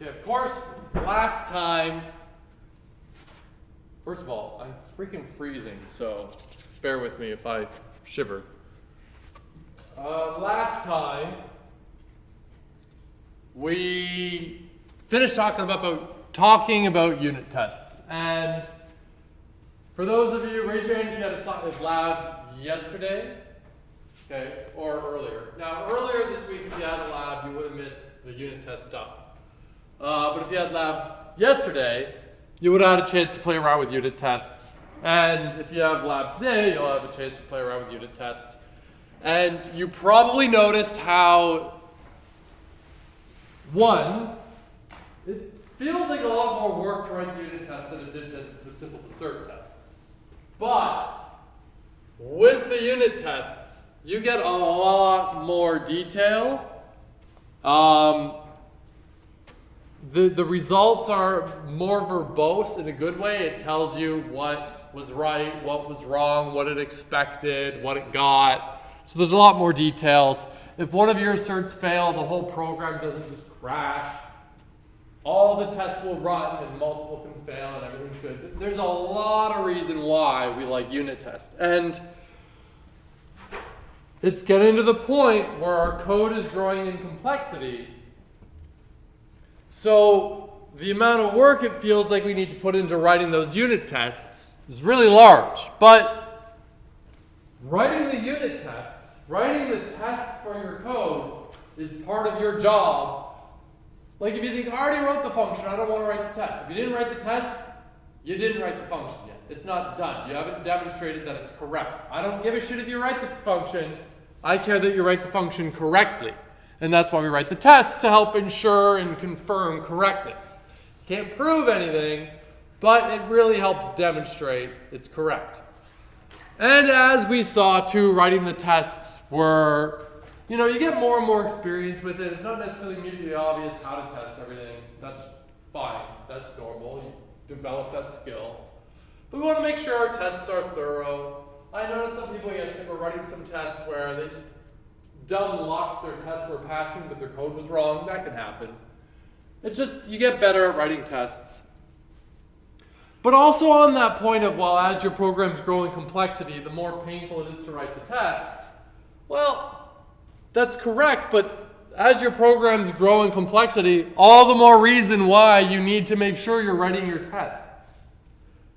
Okay, of course, last time, first of all, I'm freaking freezing, so bear with me if I shiver. Last time, we finished talking about unit tests. And for those of you, raise your hand if you had a lab yesterday, okay, or earlier. Now, earlier this week, if you had a lab, you would have missed the unit test stuff. But if you had lab yesterday, you would have had a chance to play around with unit tests. And if you have lab today, you'll have a chance to play around with unit tests. And you probably noticed how, one, it feels like a lot more work to write the unit test than it did the simple cert tests. But with the unit tests, you get a lot more detail. The results are more verbose in a good way. It tells you what was right, what was wrong, what it expected, what it got. So there's a lot more details. If one of your certs fail, the whole program doesn't just crash. All the tests will run and multiple can fail and everything's good. There's a lot of reason why we like unit tests. And it's getting to the point where our code is growing in complexity. So the amount of work it feels like we need to put into writing those unit tests is really large. But writing the unit tests, writing the tests for your code is part of your job. Like if you think, I already wrote the function, I don't want to write the test. If you didn't write the test, you didn't write the function yet. It's not done. You haven't demonstrated that it's correct. I don't give a shit if you write the function. I care that you write the function correctly. And that's why we write the tests, to help ensure and confirm correctness. You can't prove anything, but it really helps demonstrate it's correct. And as we saw too, writing the tests you get more and more experience with it. It's not necessarily immediately obvious how to test everything. That's fine. That's normal. You develop that skill. But we want to make sure our tests are thorough. I noticed some people yesterday were writing some tests where they just dumb luck, their tests were passing, but their code was wrong. That can happen. It's just, you get better at writing tests. But also on that point of, well, as your programs grow in complexity, the more painful it is to write the tests. Well, that's correct, but as your programs grow in complexity, all the more reason why you need to make sure you're writing your tests.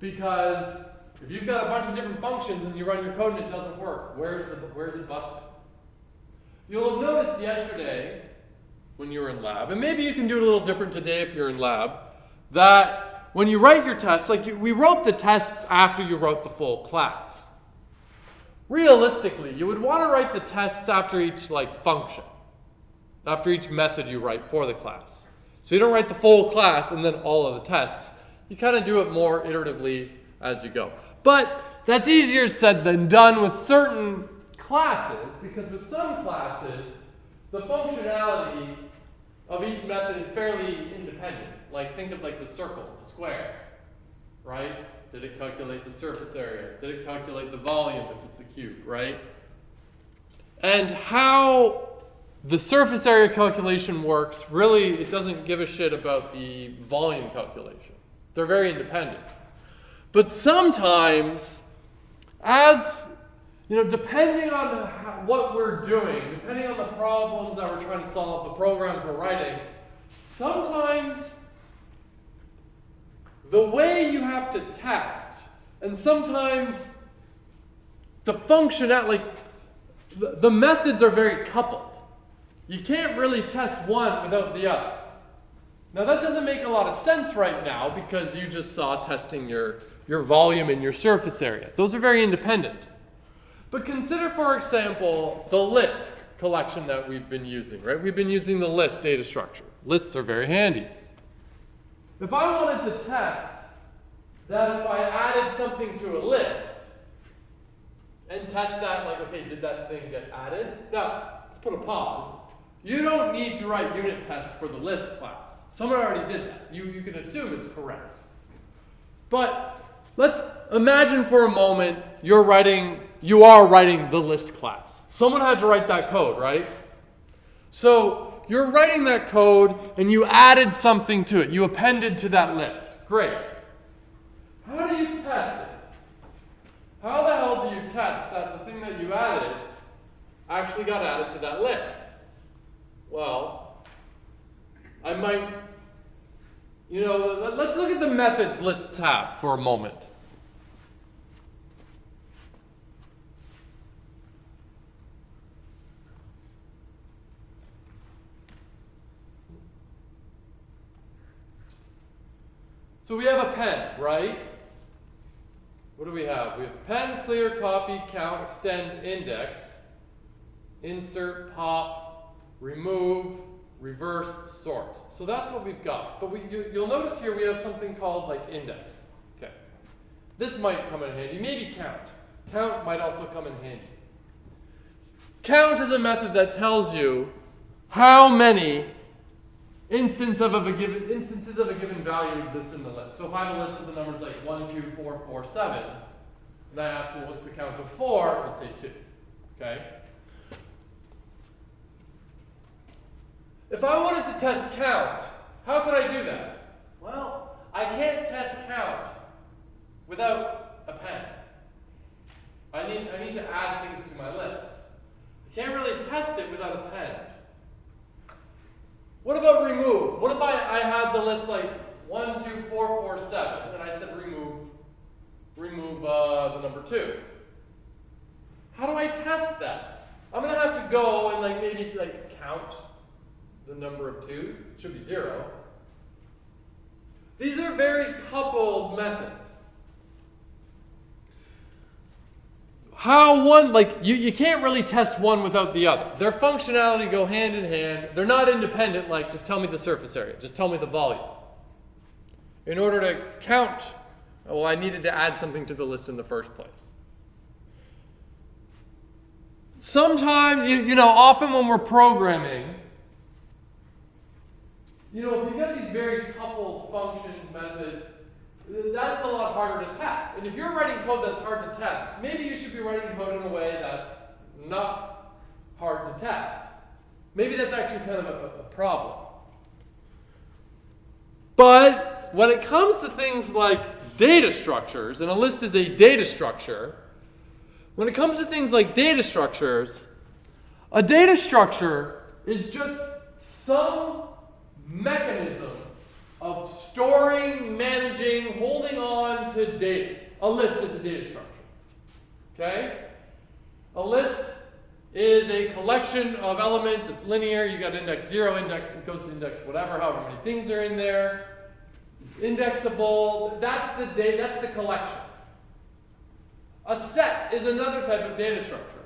Because if you've got a bunch of different functions and you run your code and it doesn't work, where's it busted? You'll have noticed yesterday when you were in lab, and maybe you can do it a little different today if you're in lab, that when you write your tests, we wrote the tests after you wrote the full class. Realistically, you would want to write the tests after each function, after each method you write for the class. So you don't write the full class and then all of the tests. You kind of do it more iteratively as you go. But that's easier said than done with certain classes, because with some classes, the functionality of each method is fairly independent. Like think of the circle, the square, right? Did it calculate the surface area? Did it calculate the volume if it's a cube, right? And how the surface area calculation works, really, it doesn't give a shit about the volume calculation. They're very independent. But sometimes, depending on what we're doing, depending on the problems that we're trying to solve, the programs we're writing, sometimes the way you have to test, and sometimes the the methods are very coupled. You can't really test one without the other. Now that doesn't make a lot of sense right now because you just saw testing your volume and your surface area. Those are very independent. But consider, for example, the list collection that we've been using, right? We've been using the list data structure. Lists are very handy. If I wanted to test that if I added something to a list and test that, okay, did that thing get added? Now, let's put a pause. You don't need to write unit tests for the list class. Someone already did that. You can assume it's correct. But let's imagine for a moment you are writing the list class. Someone had to write that code, right? So you're writing that code and you added something to it. You appended to that list. Great. How do you test it? How the hell do you test that the thing that you added actually got added to that list? Well, I might, let's look at the methods lists have for a moment. So we have append, right? What do we have? We have append, clear, copy, count, extend, index, insert, pop, remove, reverse, sort. So that's what we've got. But you'll notice here we have something called like index. Okay. This might come in handy. Maybe count. Count might also come in handy. Count is a method that tells you how many instances of a given value exist in the list. So if I have a list of the numbers like 1, 2, 4, 4, 7, and I ask, well, what's the count of 4? Let's say 2. Okay? If I wanted to test count, how could I do that? Well, I can't test count without append. I need to add things to my list. I can't really test it without append. What about remove? What if I had the list like 1, 2, 4, 4, 7, and I said remove the number 2? How do I test that? I'm going to have to go and maybe count the number of 2's. It should be 0. These are very coupled methods. How one, you can't really test one without the other. Their functionality go hand in hand. They're not independent, just tell me the surface area, just tell me the volume. In order to count, well, I needed to add something to the list in the first place. Sometimes, often when we're programming, if you get these very coupled functions, methods, that's a lot harder to test. And if you're writing code that's hard to test, maybe you should be writing code in a way that's not hard to test. Maybe that's actually kind of a problem. But when it comes to things like data structures, and a list is a data structure, when it comes to things like data structures, a data structure is just some mechanism of storing, managing, holding on to data. A list is a data structure. Okay? A list is a collection of elements. It's linear. You got index 0, index, it goes to index whatever, however many things are in there. It's indexable. That's the data, that's the collection. A set is another type of data structure.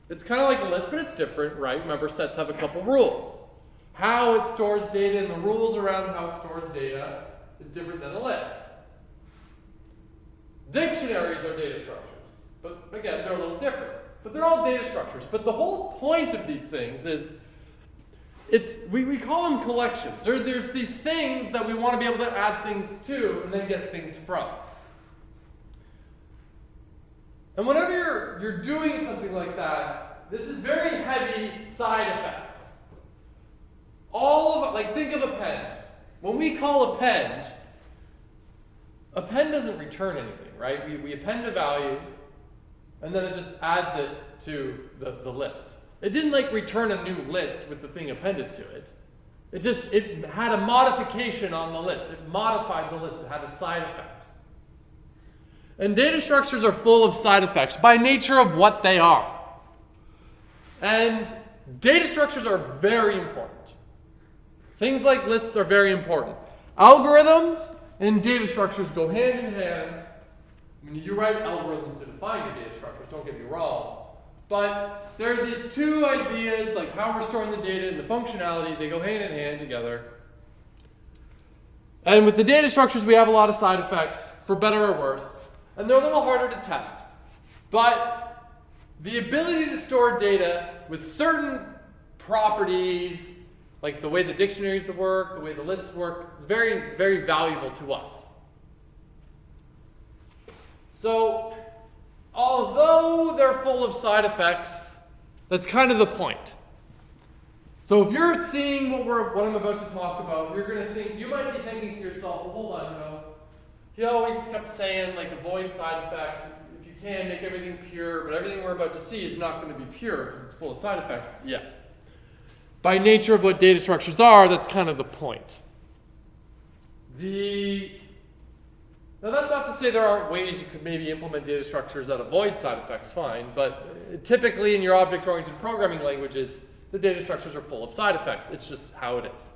It's kind of like a list, but it's different, right? Remember, sets have a couple rules. How it stores data and the rules around how it stores data is different than a list. Dictionaries are data structures. But again, they're a little different. But they're all data structures. But the whole point of these things is, we call them collections. There's these things that we want to be able to add things to and then get things from. And whenever you're doing something like that, this is very heavy side effects. Think of append. When we call append doesn't return anything, right? We append a value, and then it just adds it to the list. It didn't return a new list with the thing appended to it. It had a modification on the list. It modified the list. It had a side effect. And data structures are full of side effects by nature of what they are. And data structures are very important. Things like lists are very important. Algorithms and data structures go hand in hand. I mean, you write algorithms to define your data structures, don't get me wrong. But there are these two ideas, like how we're storing the data and the functionality, they go hand in hand together. And with the data structures, we have a lot of side effects, for better or worse. And they're a little harder to test. But the ability to store data with certain properties, like the way the dictionaries work, the way the lists work, is very, very valuable to us. So, although they're full of side effects, that's kind of the point. So if you're seeing what I'm about to talk about, you're going to think, you might be thinking to yourself, well, hold on, he always kept saying, like, avoid side effects. If you can, make everything pure, but everything we're about to see is not going to be pure because it's full of side effects. Yeah. By nature of what data structures are, that's kind of the point. Now that's not to say there aren't ways you could maybe implement data structures that avoid side effects, fine, but typically in your object-oriented programming languages, the data structures are full of side effects. It's just how it is.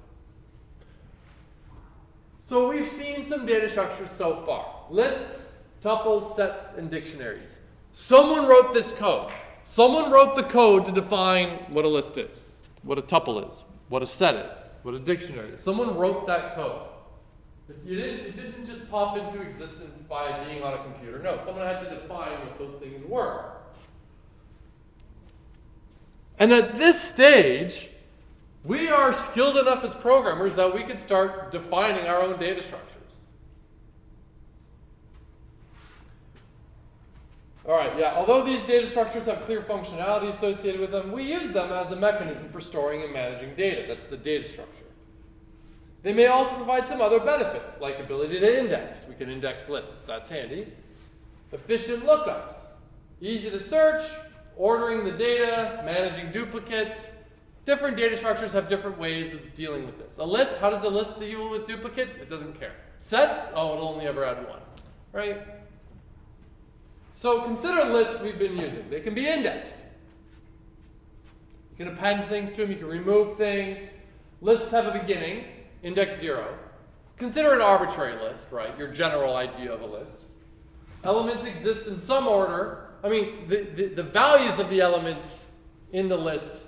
So we've seen some data structures so far. Lists, tuples, sets, and dictionaries. Someone wrote this code. Someone wrote the code to define what a list is, what a tuple is, what a set is, what a dictionary is. Someone wrote that code. It didn't just pop into existence by being on a computer. No, someone had to define what those things were. And at this stage, we are skilled enough as programmers that we could start defining our own data structures. All right, yeah, although these data structures have clear functionality associated with them, we use them as a mechanism for storing and managing data. That's the data structure. They may also provide some other benefits, like ability to index. We can index lists, that's handy. Efficient lookups, easy to search, ordering the data, managing duplicates. Different data structures have different ways of dealing with this. A list, how does a list deal with duplicates? It doesn't care. Sets, oh, it'll only ever add one, right? So consider lists we've been using. They can be indexed. You can append things to them, you can remove things. Lists have a beginning, index 0. Consider an arbitrary list, right? Your general idea of a list. Elements exist in some order. I mean, the values of the elements in the list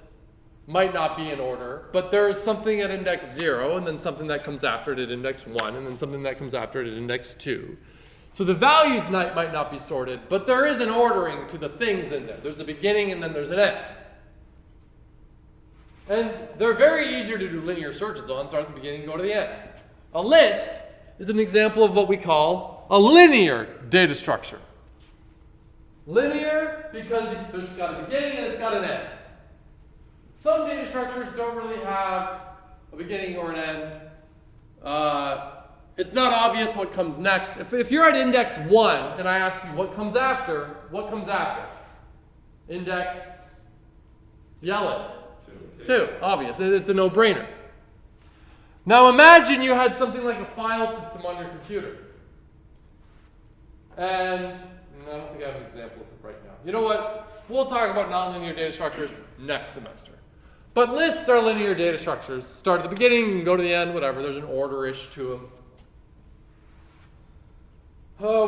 might not be in order, but there is something at index 0, and then something that comes after it at index 1, and then something that comes after it at index 2. So the values might not be sorted, but there is an ordering to the things in there. There's a beginning and then there's an end. And they're very easier to do linear searches on, start at the beginning and go to the end. A list is an example of what we call a linear data structure. Linear because it's got a beginning and it's got an end. Some data structures don't really have a beginning or an end. It's not obvious what comes next. If you're at index 1 and I ask you what comes after? Index, yell it. 2, obvious. It's a no-brainer. Now imagine you had something like a file system on your computer. And I don't think I have an example of it right now. You know what? We'll talk about nonlinear data structures next semester. But lists are linear data structures. Start at the beginning and go to the end, whatever. There's an order-ish to them.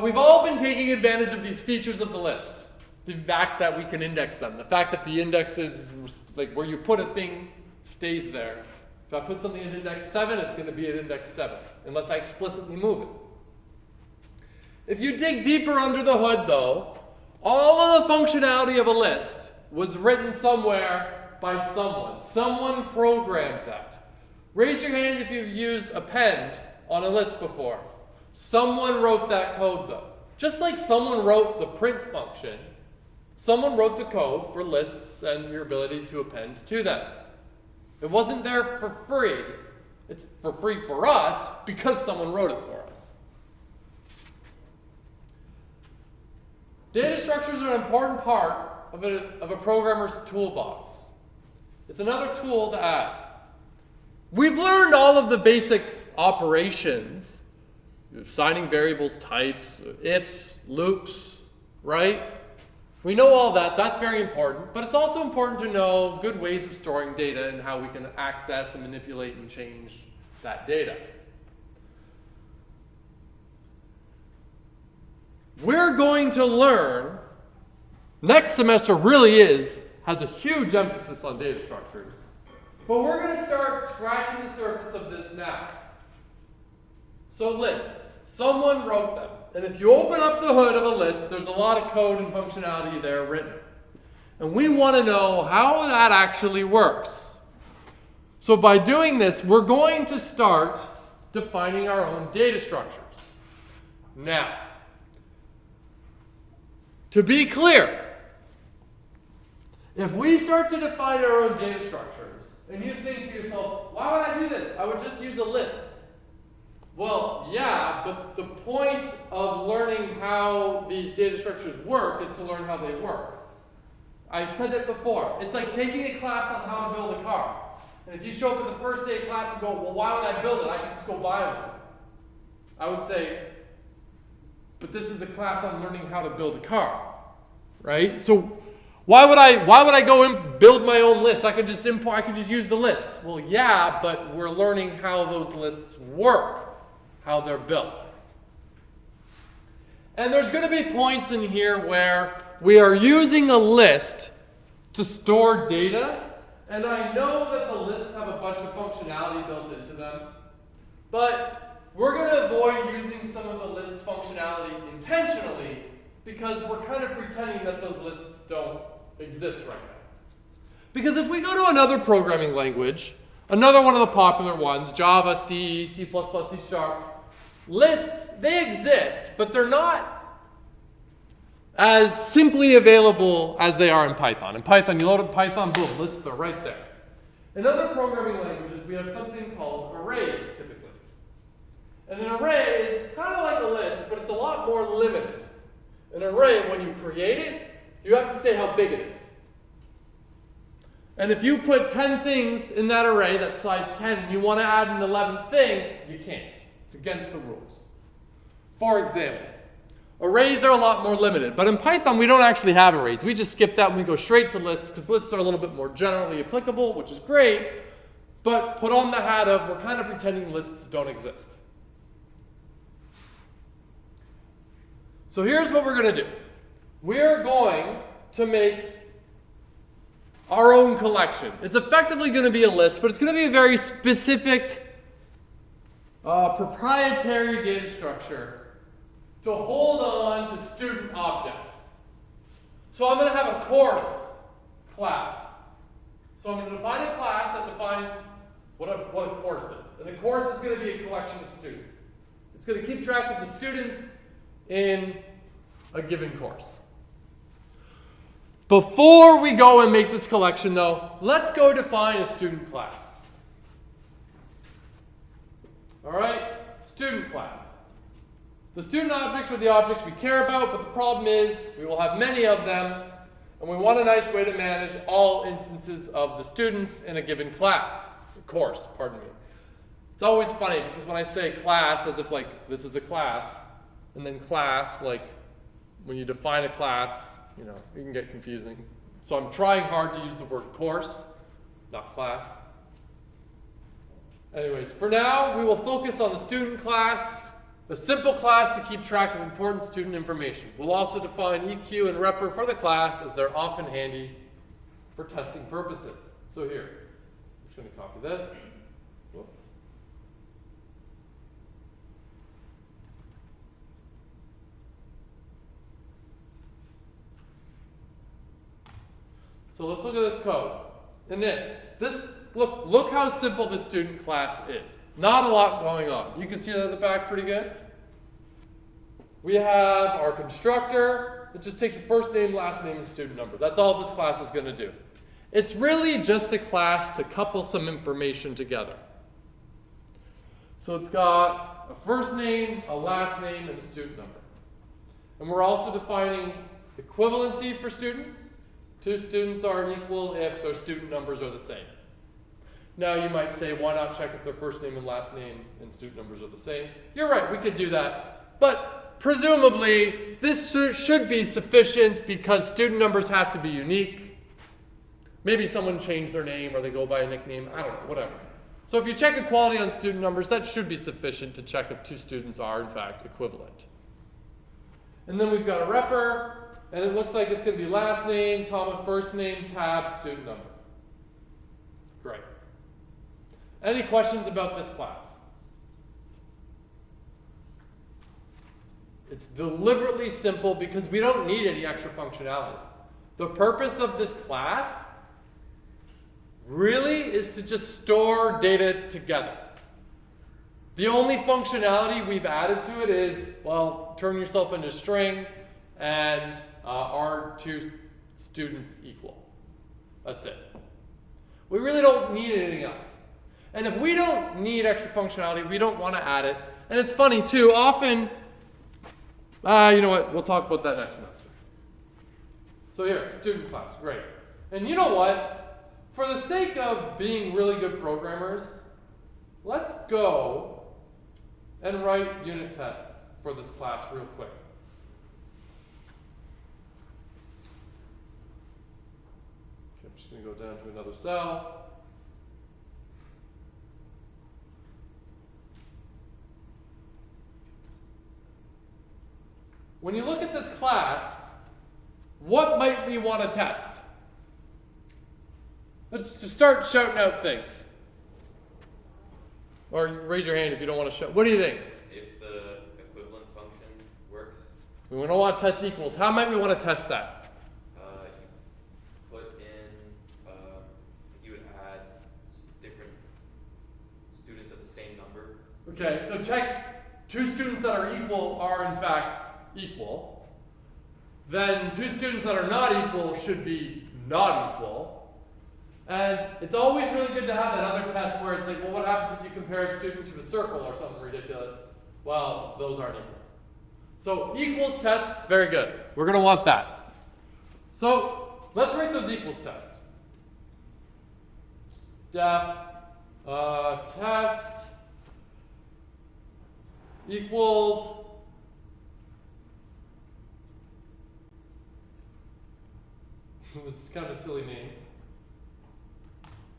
We've all been taking advantage of these features of the list. The fact that we can index them. The fact that the index is, like, where you put a thing stays there. If I put something at index 7, it's going to be at index 7, unless I explicitly move it. If you dig deeper under the hood, though, all of the functionality of a list was written somewhere by someone. Someone programmed that. Raise your hand if you've used append on a list before. Someone wrote that code, though. Just like someone wrote the print function, someone wrote the code for lists and your ability to append to them. It wasn't there for free. It's for free for us because someone wrote it for us. Data structures are an important part of a programmer's toolbox. It's another tool to add. We've learned all of the basic operations, assigning variables, types, ifs, loops, right? We know all that. That's very important. But it's also important to know good ways of storing data and how we can access and manipulate and change that data. We're going to learn, next semester has a huge emphasis on data structures. But we're going to start scratching the surface of this now. So lists, someone wrote them. And if you open up the hood of a list, there's a lot of code and functionality there written. And we want to know how that actually works. So by doing this, we're going to start defining our own data structures. Now, to be clear, if we start to define our own data structures, And you think to yourself, why would I do this? I would just use a list. Well, yeah, but the point of learning how these data structures work is to learn how they work. I've said it before. It's like taking a class on how to build a car. And if you show up at the first day of class and go, well, why would I build it? I can just go buy one. I would say, but this is a class on learning how to build a car, right? So why would I go and build my own list? I could just import, I could just use the lists. Well, yeah, but we're learning how those lists work, how they're built. And there's going to be points in here where we are using a list to store data, and I know that the lists have a bunch of functionality built into them, but we're going to avoid using some of the list functionality intentionally because we're kind of pretending that those lists don't exist right now. Because if we go to another programming language, another one of the popular ones, Java, C, C++, C#, lists, they exist, but they're not as simply available as they are in Python. In Python, you load up Python, boom, lists are right there. In other programming languages, we have something called arrays, typically. And an array is kind of like a list, but it's a lot more limited. An array, when you create it, you have to say how big it is. And if you put 10 things in that array that's size 10 and you want to add an 11th thing, you can't. It's against the rules. For example, arrays are a lot more limited, but in Python we don't actually have arrays. We just skip that and we go straight to lists because lists are a little bit more generally applicable, which is great, but put on the hat of we're kind of pretending lists don't exist. So here's what we're going to do. We're going to make our own collection. It's effectively going to be a list, but it's going to be a very specific proprietary data structure to hold on to student objects. So I'm going to have a course class. So I'm going to define a class that defines what a course is. And a course is going to be a collection of students. It's going to keep track of the students in a given course. Before we go and make this collection, though, let's go define a student class. All right, student class. The student objects are the objects we care about, but the problem is we will have many of them, and we want a nice way to manage all instances of the students in a given class, course, pardon me. It's always funny because when I say class, as if like this is a class, and then class, like when you define a class, you know, it can get confusing. So I'm trying hard to use the word course, not class. Anyways, for now, we will focus on the student class, a simple class to keep track of important student information. We'll also define EQ and repr for the class as they're often handy for testing purposes. So here, I'm just going to copy this. Whoop. So let's look at this code. And then, look how simple the student class is. Not a lot going on. You can see that at the back pretty good. We have our constructor. It just takes a first name, last name, and student number. That's all this class is going to do. It's really just a class to couple some information together. So it's got a first name, a last name, and a student number. And we're also defining equivalency for students. Two students are equal if their student numbers are the same. Now you might say, why not check if their first name and last name and student numbers are the same? You're right, we could do that. But presumably, this should be sufficient because student numbers have to be unique. Maybe someone changed their name or they go by a nickname, I don't know, whatever. So if you check equality on student numbers, that should be sufficient to check if two students are in fact equivalent. And then we've got a repr. And it looks like it's going to be last name, comma, first name, tab, student number. Great. Any questions about this class? It's deliberately simple because we don't need any extra functionality. The purpose of this class really is to just store data together. The only functionality we've added to it is, well, turn yourself into string and are two students equal? That's it. We really don't need anything else. And if we don't need extra functionality, we don't want to add it. And it's funny too, often, you know what, we'll talk about that next semester. So here, student class, great. And you know what? For the sake of being really good programmers, let's go and write unit tests for this class real quick. Okay, I'm just going to go down to another cell. When you look at this class, what might we want to test? Let's just start shouting out things. Or raise your hand if you don't want to shout. What do you think? If the equivalent function works. We don't want to test equals. How might we want to test that? You put in, you would add different students of the same number. Okay, so check two students that are equal are in fact equal. Then two students that are not equal should be not equal. And it's always really good to have that other test where it's like, well, what happens if you compare a student to a circle or something ridiculous? Well, those aren't equal. So equals tests, very good. We're going to want that. So let's write those equals tests. Def test equals it's kind of a silly name.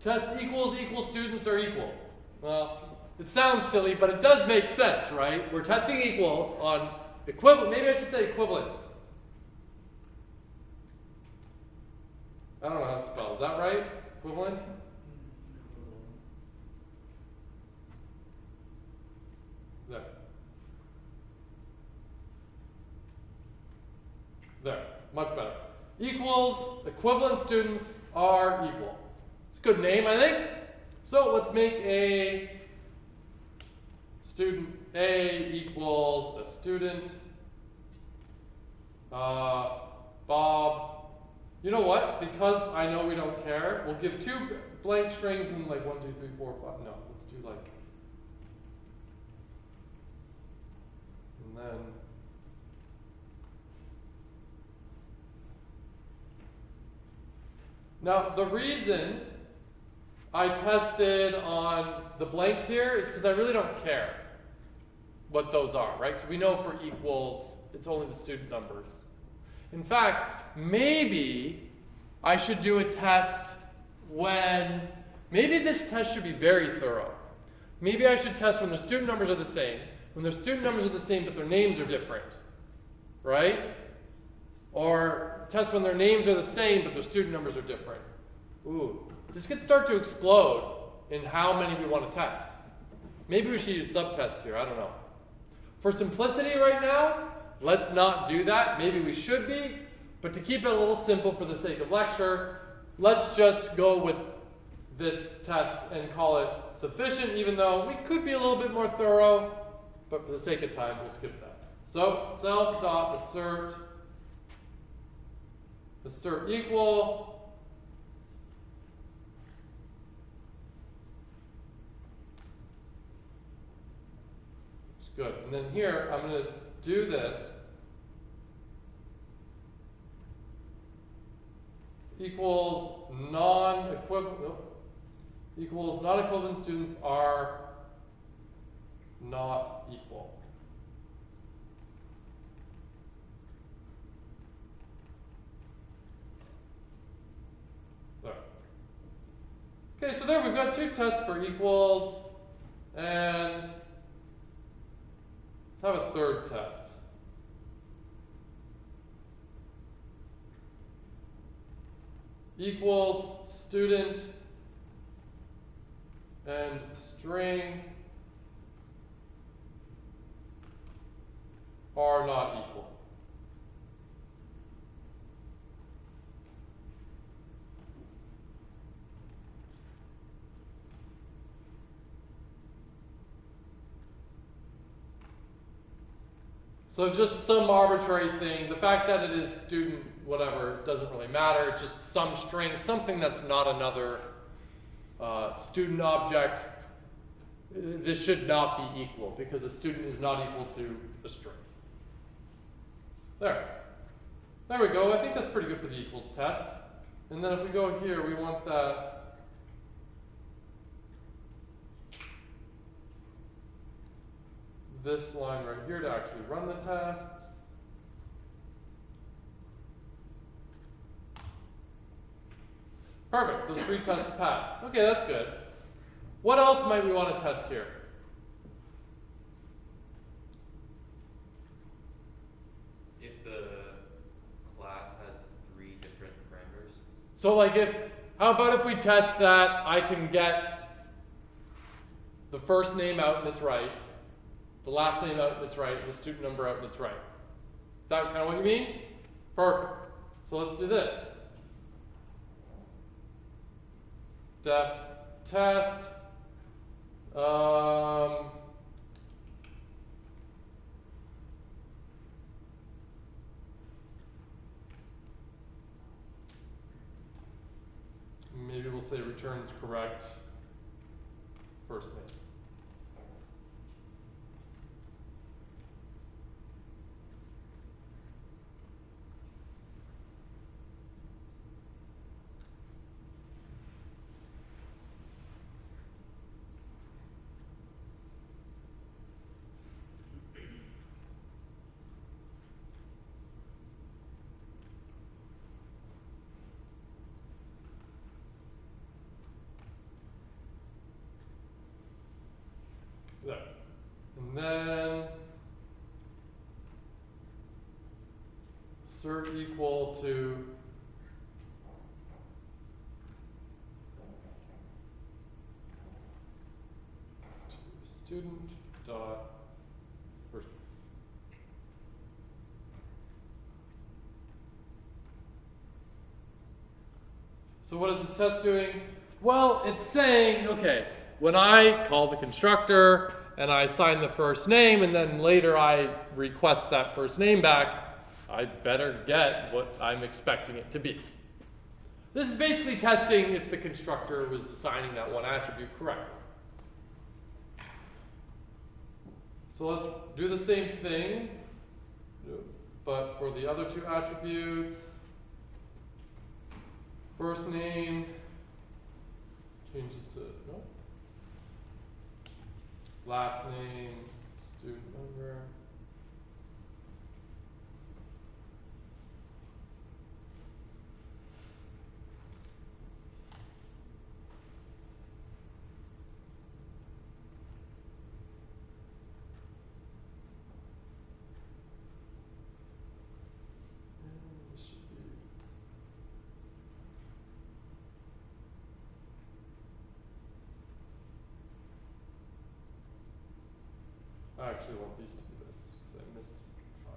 Test equals students are equal. Well, it sounds silly, but it does make sense, right? We're testing equals on equivalent. Maybe I should say equivalent. I don't know how to spell. Is that right? Equivalent? There. There. Much better. Equals equivalent students are equal. It's a good name, I think. So let's make a student A equals a student Bob. You know what? Because I know we don't care, we'll give two blank strings and like 1, 2, 3, 4, 5. No, let's do like. And then. Now, the reason I tested on the blanks here is because I really don't care what those are, right? Because we know for equals, it's only the student numbers. In fact, maybe I should do a test when, maybe this test should be very thorough. Maybe I should test when the student numbers are the same, when their student numbers are the same but their names are different, right? Or test when their names are the same but their student numbers are different. Ooh, this could start to explode in how many we want to test. Maybe we should use subtests here, I don't know. For simplicity right now, let's not do that. Maybe we should be, but to keep it a little simple for the sake of lecture, let's just go with this test and call it sufficient, even though we could be a little bit more thorough, but for the sake of time, we'll skip that. So self.assert equal it's good. And then here I'm going to do this equals non-equivalent students are not equal. There. Okay, so there we've got two tests for equals, and let's have a third test. Equals student and string are not equal. So just some arbitrary thing. The fact that it is student whatever doesn't really matter. It's just some string, something that's not another student object, this should not be equal because a student is not equal to a string. There. There we go. I think that's pretty good for the equals test. And then if we go here, we want that this line right here to actually run the tests. Perfect. Those 3 tests pass. Okay, that's good. What else might we want to test here? If the class has 3 different parameters. So like how about if we test that I can get the first name out and it's right, the last name out and it's right, and the student number out and it's right. Is that kind of what you mean? Perfect. So let's do this. Def test. Maybe we'll say returns correct first name. There. And then assert equal to student dot first. So what is this test doing? Well, it's saying, okay, when I call the constructor and I assign the first name and then later I request that first name back, I better get what I'm expecting it to be. This is basically testing if the constructor was assigning that one attribute correctly. So let's do the same thing, but for the other 2 attributes. First name changes to, no. Last name, student number. This should be I actually want these to be this because I missed 5.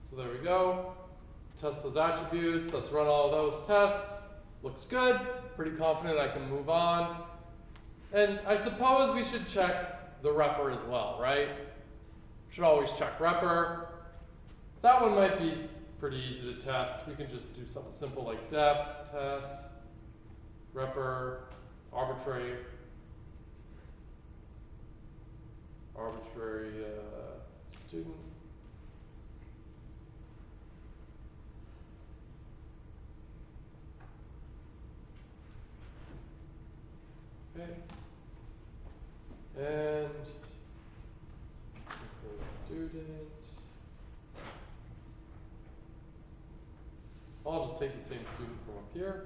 So there we go. Test those attributes. Let's run all those tests. Looks good. Pretty confident I can move on. And I suppose we should check the repr as well, right? Should always check repr. That one might be pretty easy to test. We can just do something simple like def test repr arbitrary student. Okay. And student. I'll just take the same student from up here.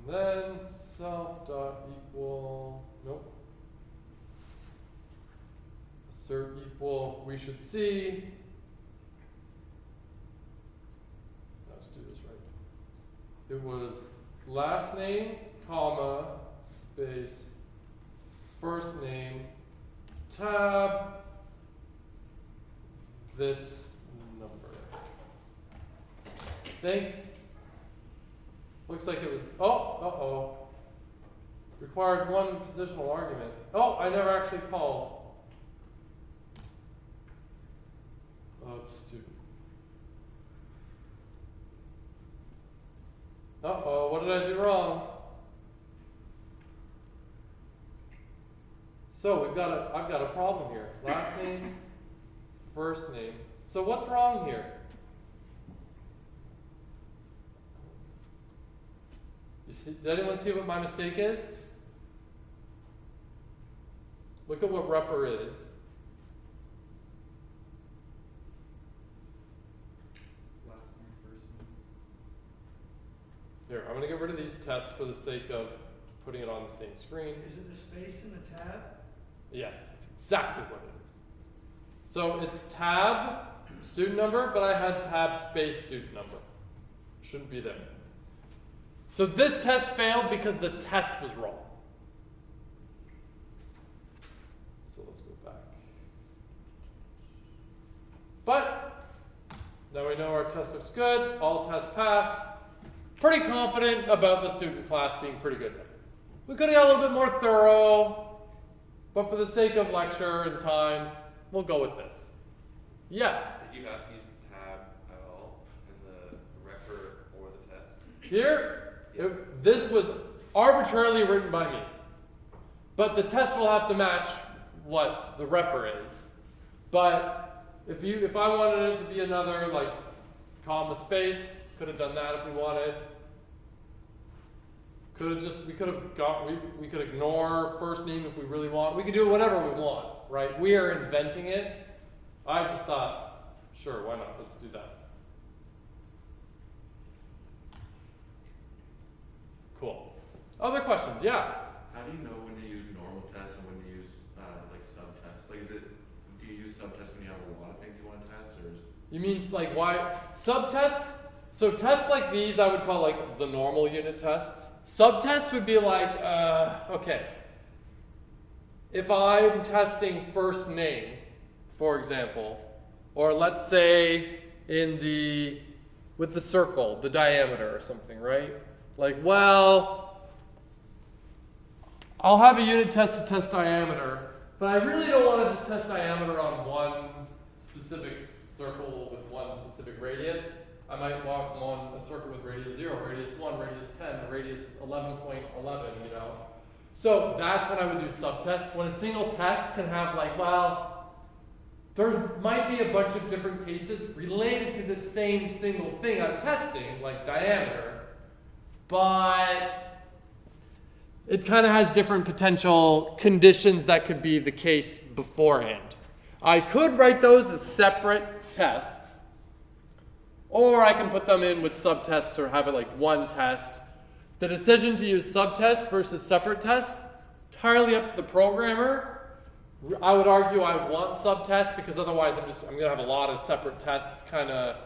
And then self dot equal, nope. Assert equal, we should see. Let's do this right. It was last name, comma, space, first name, tab, this number. Think. Looks like it was, uh-oh. Required one positional argument. Oh, I never actually called. Of Uh-oh, what did I do wrong? So I've got a problem here. Last name, first name. So what's wrong here? You see, did anyone see what my mistake is? Look at what repper is. Last name, first name. Here, I'm going to get rid of these tests for the sake of putting it on the same screen. Is it a space and a tab? Yes, that's exactly what it is. So it's tab student number, but I had tab space student number. Shouldn't be there. So this test failed because the test was wrong. So let's go back. But now we know our test looks good. All tests pass. Pretty confident about the student class being pretty good. We could have got a little bit more thorough, but for the sake of lecture and time, we'll go with this. Yes? Did you have to use tab at all in the repper or the test? Here, this was arbitrarily written by me. But the test will have to match what the repper is. But if I wanted it to be another like comma space, could have done that if we wanted. We could ignore first name if we really want. We could do whatever we want, right? We are inventing it. I just thought, sure, why not? Let's do that. Cool. Other questions? Yeah. How do you know when to use normal tests and when to use like subtests? Like, do you use subtests when you have a lot of things you want to test, or is? You mean like why subtests? So tests like these I would call like the normal unit tests. Subtests would be like, okay, if I'm testing first name, for example, or let's say with the circle, the diameter or something, right? Like, well, I'll have a unit test to test diameter, but I really don't want to just test diameter on one specific circle with one specific radius. I might walk on a circle with radius 0, radius 1, radius 10, radius 11.11, you know. So that's when I would do subtest. When a single test can have like, well, there might be a bunch of different cases related to the same single thing I'm testing, like diameter, but it kind of has different potential conditions that could be the case beforehand. I could write those as separate tests, or I can put them in with subtests or have it like one test. The decision to use subtest versus separate test, entirely up to the programmer. I would argue I would want subtest because otherwise I'm going to have a lot of separate tests, kind of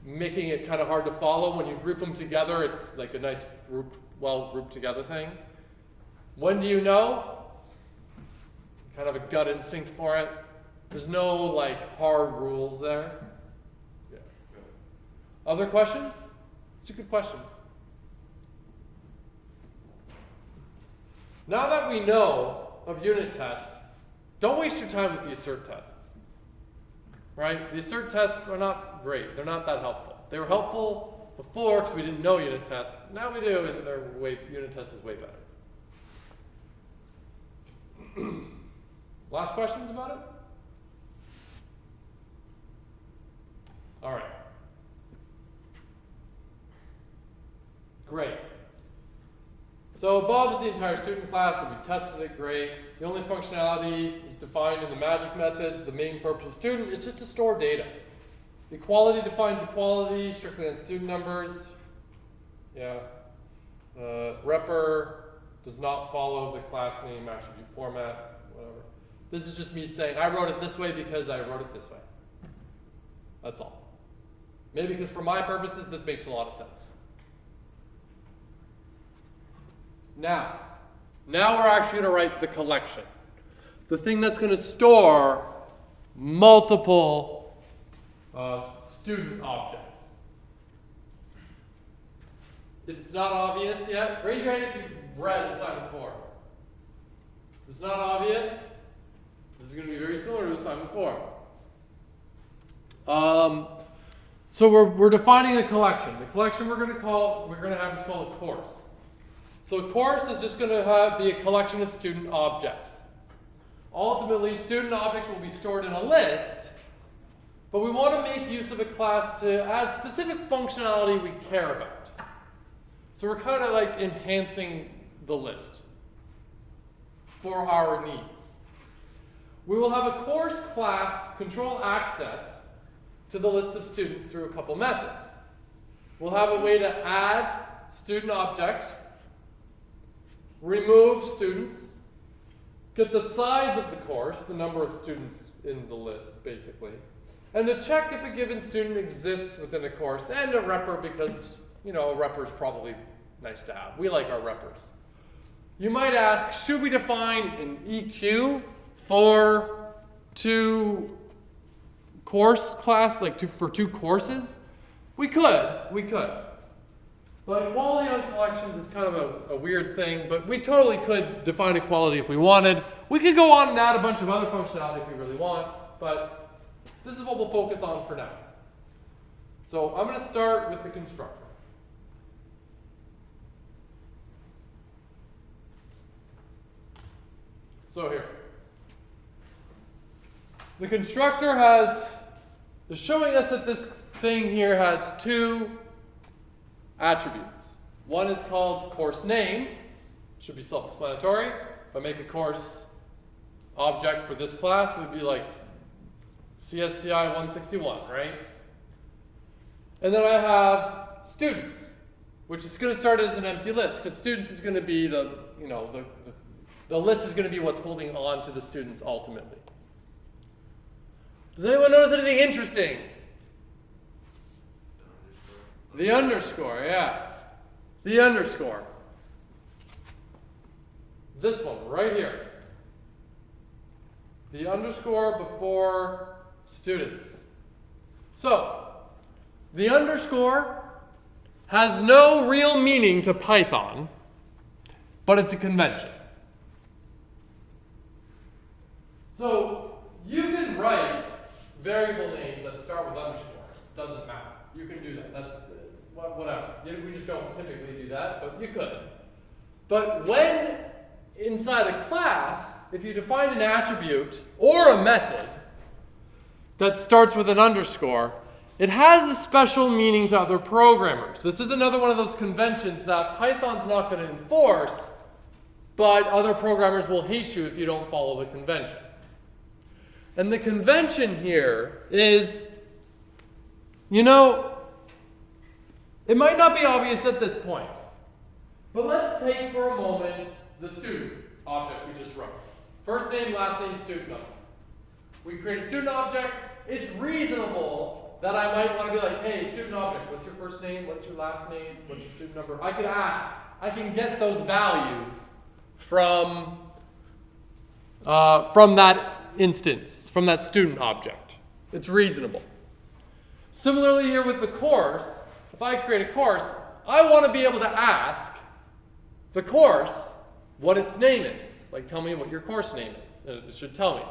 making it kind of hard to follow. When you group them together, it's like a nice well grouped together thing. When do you know? Kind of a gut instinct for it. There's no like hard rules there. Yeah. Other questions? These are good questions. Now that we know of unit test, don't waste your time with the assert tests. Right? The assert tests are not great. They're not that helpful. They were helpful before because we didn't know unit tests. Now we do, and unit test is way better. Last questions about it? All right. Great. So above is the entire student class, and we tested it, great. The only functionality is defined in the magic method. The main purpose of student is just to store data. Equality defines equality strictly on student numbers. Yeah. Repper does not follow the class name attribute format, whatever. This is just me saying, I wrote it this way because I wrote it this way. That's all. Maybe because for my purposes, this makes a lot of sense. Now we're actually going to write the collection. The thing that's going to store multiple student objects. If it's not obvious yet, raise your hand if you've read assignment 4. If it's not obvious, this is going to be very similar to assignment 4. So we're defining a collection. The collection we're going to have is called a course. So a course is just going to be a collection of student objects. Ultimately, student objects will be stored in a list, but we want to make use of a class to add specific functionality we care about. So we're kind of like enhancing the list for our needs. We will have a course class control access to the list of students through a couple methods. We'll have a way to add student objects, remove students, get the size of the course, the number of students in the list, basically, and to check if a given student exists within a course, and a repr because, a repr is probably nice to have. We like our reprs. You might ask, should we define an EQ for two course class, for two courses? We could. But equality on collections is kind of a weird thing, but we totally could define equality if we wanted. We could go on and add a bunch of other functionality if we really want, but this is what we'll focus on for now. So I'm going to start with the constructor. So here. The constructor is showing us that this thing here has two attributes. One is called course name, should be self-explanatory. If I make a course object for this class, it would be like CSCI 161, right? And then I have students, which is going to start as an empty list, because students is going to be the list is going to be what's holding on to the students ultimately. Does anyone notice anything interesting? The underscore, yeah. The underscore. This one, right here. The underscore before students. So, the underscore has no real meaning to Python, but it's a convention. So, you can write variable names that start with underscores. Doesn't matter. You can do that. Whatever. We just don't typically do that, but you could. But when inside a class, if you define an attribute or a method that starts with an underscore, it has a special meaning to other programmers. This is another one of those conventions that Python's not going to enforce, but other programmers will hate you if you don't follow the convention. And the convention here is, it might not be obvious at this point, but let's take for a moment the student object we just wrote. First name, last name, student number. We create a student object. It's reasonable that I might want to be like, hey, student object, what's your first name? What's your last name? What's your student number? I could ask. I can get those values from that instance, from that student object. It's reasonable. Similarly here with the course, if I create a course, I want to be able to ask the course what its name is. Like, tell me what your course name is, and it should tell me.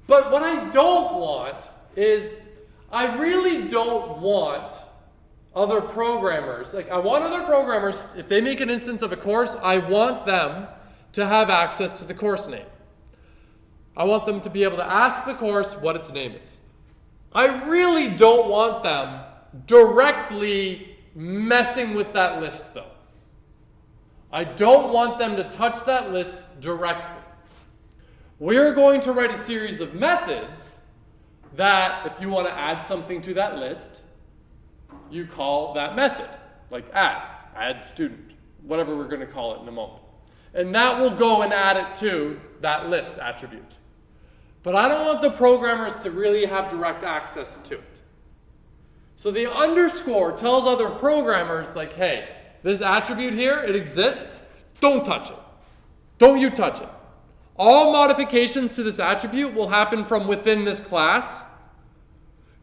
But what I don't want is, I really don't want other programmers. Like, I want other programmers, if they make an instance of a course, I want them to have access to the course name. I want them to be able to ask the course what its name is. I really don't want them directly messing with that list, though. I don't want them to touch that list directly. We're going to write a series of methods that, if you want to add something to that list, you call that method, like add student, whatever we're going to call it in a moment. And that will go and add it to that list attribute. But I don't want the programmers to really have direct access to it. So the underscore tells other programmers, like, hey, this attribute here, it exists, don't touch it. Don't you touch it. All modifications to this attribute will happen from within this class.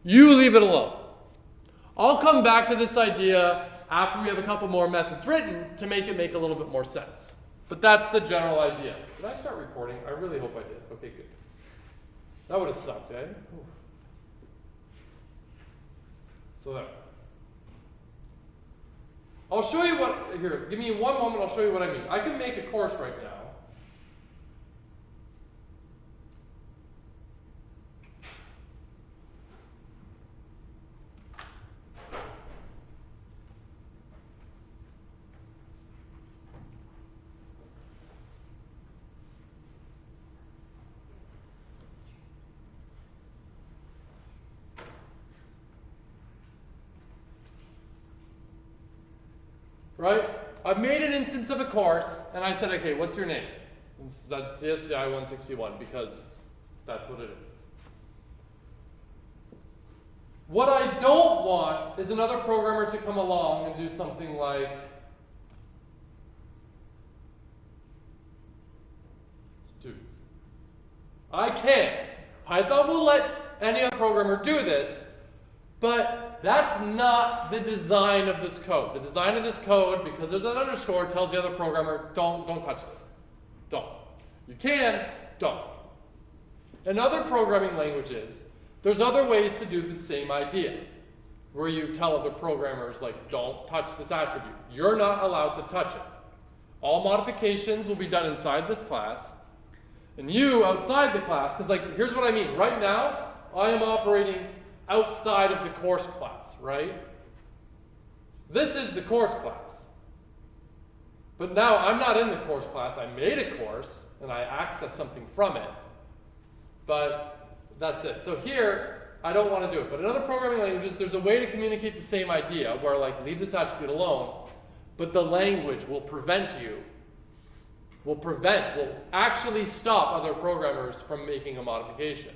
You leave it alone. I'll come back to this idea after we have a couple more methods written to make it make a little bit more sense. But that's the general idea. Did I start recording? I really hope I did. Okay, good. That would have sucked, eh? Ooh. So there. I'll show you what, here, give me one moment, I'll show you what I mean. I can make a course right now. Right? I've made an instance of a course, and I said, okay, what's your name? And that's CSCI 161, because that's what it is. What I don't want is another programmer to come along and do something like students. I can. Python will let any other programmer do this, but that's not the design of this code. The design of this code, because there's an underscore, tells the other programmer, don't touch this. Don't. You can, don't. In other programming languages, there's other ways to do the same idea, where you tell other programmers, like, don't touch this attribute. You're not allowed to touch it. All modifications will be done inside this class, and you outside the class, because like, here's what I mean. Right now, I am operating outside of the course class, right? This is the course class. But now I'm not in the course class. I made a course, and I access something from it. But that's it. So here, I don't want to do it. But in other programming languages, there's a way to communicate the same idea, where like, leave this attribute alone, but the language will prevent you, will actually stop other programmers from making a modification.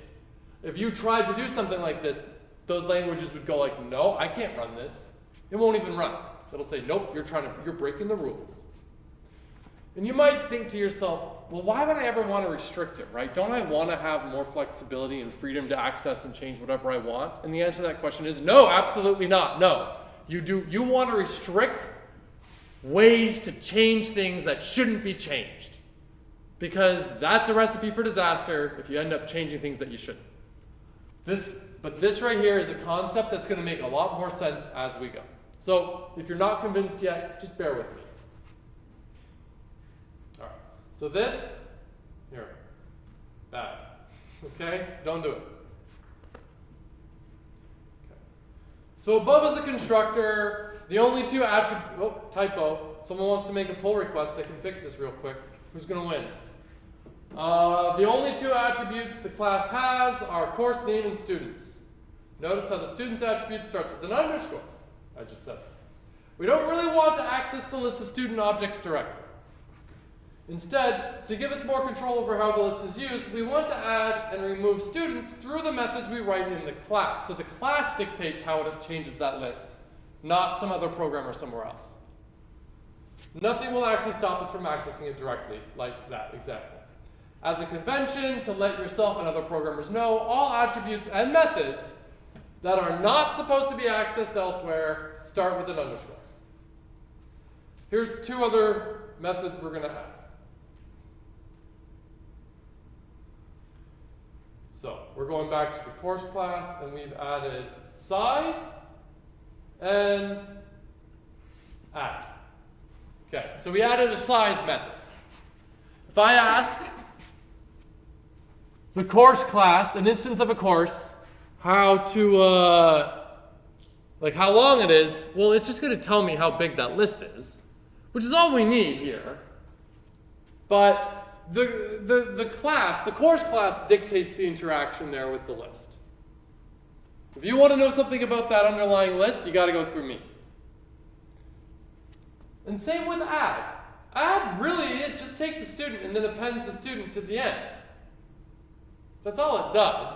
If you tried to do something like this, those languages would go like, no, I can't run this. It won't even run. It'll say, nope, you're breaking the rules. And you might think to yourself, well, why would I ever want to restrict it, right? Don't I want to have more flexibility and freedom to access and change whatever I want? And the answer to that question is no, absolutely not. No. You want to restrict ways to change things that shouldn't be changed. Because that's a recipe for disaster if you end up changing things that you shouldn't. But this right here is a concept that's going to make a lot more sense as we go. So if you're not convinced yet, just bear with me. All right. So this, here, that. Okay? Don't do it. Okay. So above is the constructor. The only two attributes, oh, typo. Someone wants to make a pull request. They can fix this real quick. Who's going to win? The only two attributes the class has are course name and students. Notice how the students attribute starts with an underscore. I just said this. We don't really want to access the list of student objects directly. Instead, to give us more control over how the list is used, we want to add and remove students through the methods we write in the class. So the class dictates how it changes that list, not some other programmer somewhere else. Nothing will actually stop us from accessing it directly, like that example. As a convention, to let yourself and other programmers know, all attributes and methods that are not supposed to be accessed elsewhere start with an underscore. Here's two other methods we're going to add. So we're going back to the course class, and we've added size and add. Okay, so we added a size method. If I ask the course class, an instance of a course, how to, like how long it is, well, it's just going to tell me how big that list is, which is all we need here. But the class, the course class dictates the interaction there with the list. If you want to know something about that underlying list, you got to go through me. And same with add. Add, really, it just takes a student and then appends the student to the end. That's all it does.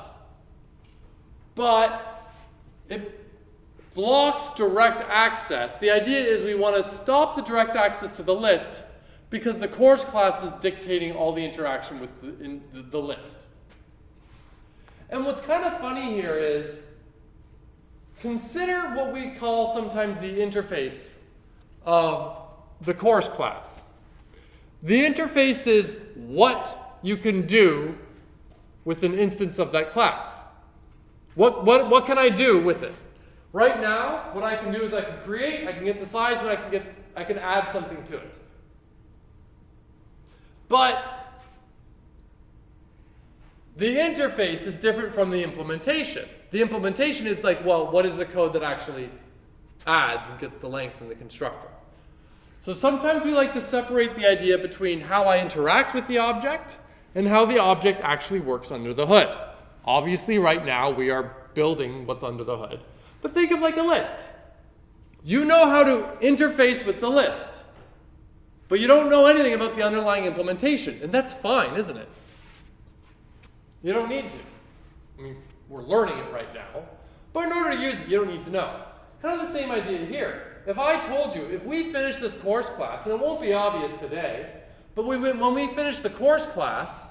But it blocks direct access. The idea is we want to stop the direct access to the list because the course class is dictating all the interaction with the list. And what's kind of funny here is, consider what we call sometimes the interface of the course class. The interface is what you can do with an instance of that class. What can I do with it? Right now, what I can do is I can create, I can get the size, and I can add something to it. But the interface is different from the implementation. The implementation is like, well, what is the code that actually adds and gets the length in the constructor? So sometimes we like to separate the idea between how I interact with the object and how the object actually works under the hood. Obviously, right now, we are building what's under the hood. But think of like a list. You know how to interface with the list, but you don't know anything about the underlying implementation, and that's fine, isn't it? You don't need to. I mean, we're learning it right now, but in order to use it, you don't need to know. Kind of the same idea here. If I told you, if we finish this course class, and it won't be obvious today, but when we finish the course class,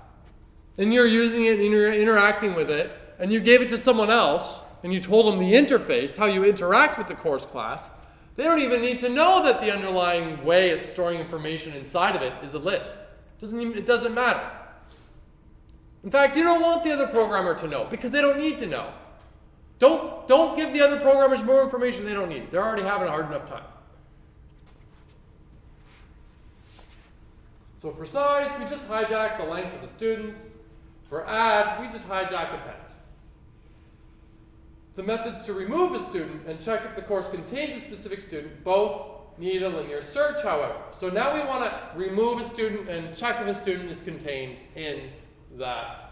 and you're using it and you're interacting with it, and you gave it to someone else, and you told them the interface, how you interact with the course class, they don't even need to know that the underlying way it's storing information inside of it is a list. It doesn't matter. In fact, you don't want the other programmer to know because they don't need to know. Don't give the other programmers more information they don't need. They're already having a hard enough time. So for size, we just hijack the length of the students. For add, we just hijack append. The methods to remove a student and check if the course contains a specific student both need a linear search, however. So now we want to remove a student and check if a student is contained in that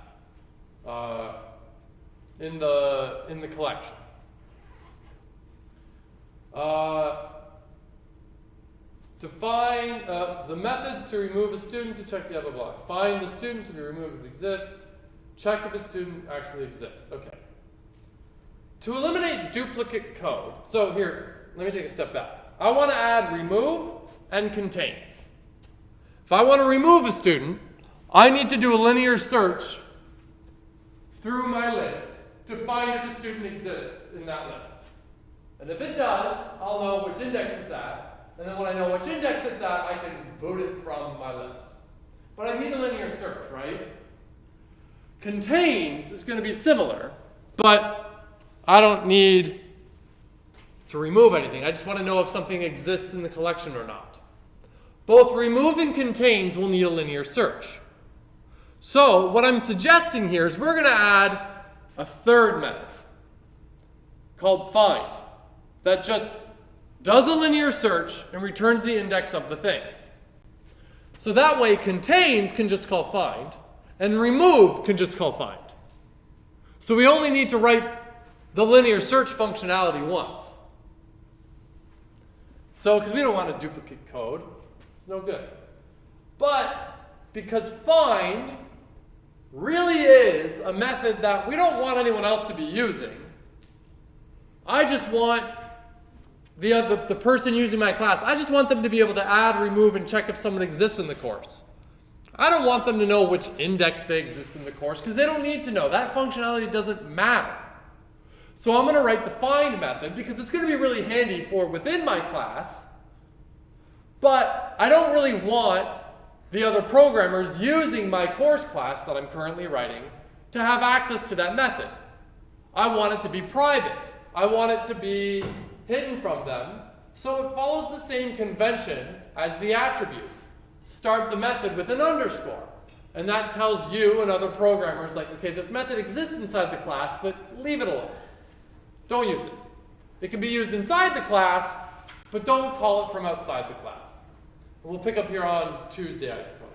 in the collection. To find the methods to remove a student to check the other block. Find the student to be removed if it exists. Check if a student actually exists. Okay. To eliminate duplicate code, so here, let me take a step back. I want to add remove and contains. If I want to remove a student, I need to do a linear search through my list to find if a student exists in that list. And if it does, I'll know which index it's at. And then when I know which index it's at, I can boot it from my list. But I need a linear search, right? Contains is going to be similar, but I don't need to remove anything. I just want to know if something exists in the collection or not. Both remove and contains will need a linear search. So what I'm suggesting here is we're going to add a third method called find that just does a linear search and returns the index of the thing. So that way contains can just call find and remove can just call find. So we only need to write the linear search functionality once. So, because we don't want to duplicate code, it's no good. But because find really is a method that we don't want anyone else to be using, I just want the person using my class, I just want them to be able to add, remove, and check if someone exists in the course. I don't want them to know which index they exist in the course because they don't need to know. That functionality doesn't matter. So I'm going to write the find method because it's going to be really handy for within my class, but I don't really want the other programmers using my course class that I'm currently writing to have access to that method. I want it to be private. I want it to be hidden from them, so it follows the same convention as the attribute. Start the method with an underscore, and that tells you and other programmers, like, okay, this method exists inside the class, but leave it alone. Don't use it. It can be used inside the class, but don't call it from outside the class. We'll pick up here on Tuesday, I suppose.